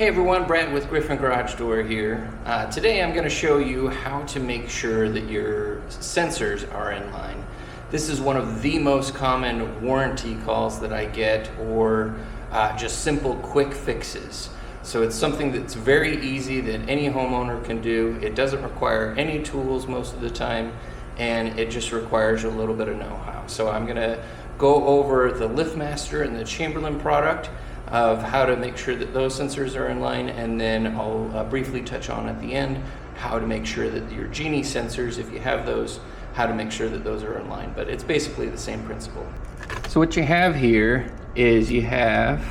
Hey everyone, Brent with Griffin Garage Door here. Today I'm going to show you how to make sure that your sensors are in line. This is one of the most common warranty calls that I get, or just simple quick fixes. So it's something that's very easy that any homeowner can do. It doesn't require any tools most of the time, and it just requires a little bit of know-how. So I'm going to go over the LiftMaster and the Chamberlain product of how to make sure that those sensors are in line, and then I'll briefly touch on at the end how to make sure that your Genie sensors, if you have those, how to make sure that those are in line. But it's basically the same principle. So what you have here is you have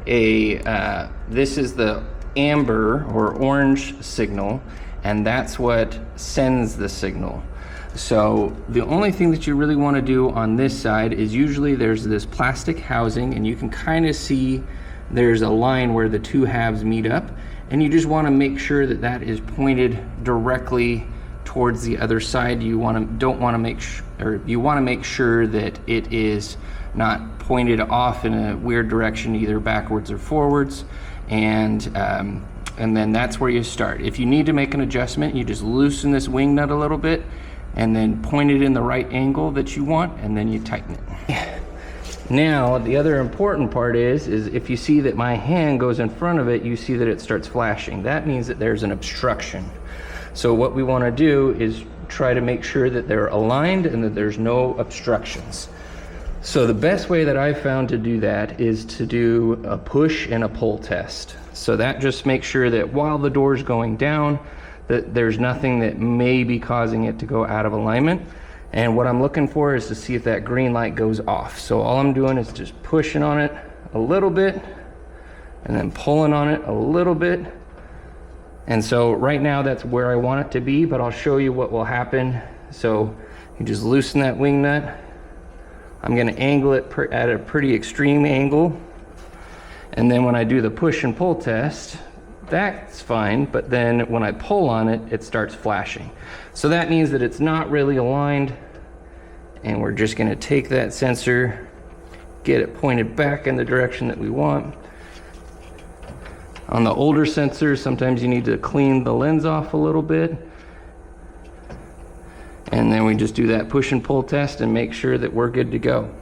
a, this is the amber or orange signal, and that's what sends the signal. So the only thing that you really want to do on this side is usually there's this plastic housing, and you can kind of see there's a line where the two halves meet up, and you just want to make sure that that is pointed directly towards the other side. You want to make sure that it is not pointed off in a weird direction, either backwards or forwards, and then that's where you start. If you need to make an adjustment, you just loosen this wing nut a little bit and then point it in the right angle that you want, and then you tighten it. Now, the other important part is if you see that my hand goes in front of it, you see that it starts flashing. That means that there's an obstruction. So what we want to do is try to make sure that they're aligned and that there's no obstructions. So the best way that I've found to do that is to do a push and a pull test. So that just makes sure that while the door's going down, that there's nothing that may be causing it to go out of alignment. And what I'm looking for is to see if that green light goes off. So all I'm doing is just pushing on it a little bit and then pulling on it a little bit. And so right now that's where I want it to be, but I'll show you what will happen. So you just loosen that wing nut. I'm gonna angle it at a pretty extreme angle. And then when I do the push and pull test, that's fine, but then when I pull on it, it starts flashing. So that means that it's not really aligned, and we're just gonna take that sensor, get it pointed back in the direction that we want. On the older sensors, sometimes you need to clean the lens off a little bit. And then we just do that push and pull test and make sure that we're good to go.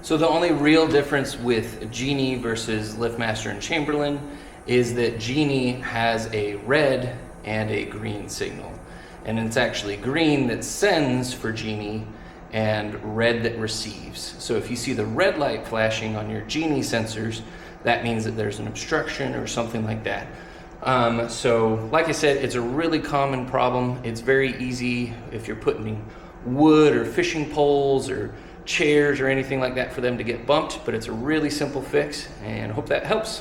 So the only real difference with Genie versus LiftMaster and Chamberlain is that Genie has a red and a green signal. And it's actually green that sends for Genie and red that receives. So if you see the red light flashing on your Genie sensors, that means that there's an obstruction or something like that. So like I said, it's a really common problem. It's very easy if you're putting wood or fishing poles or chairs or anything like that for them to get bumped, but it's a really simple fix, and hope that helps.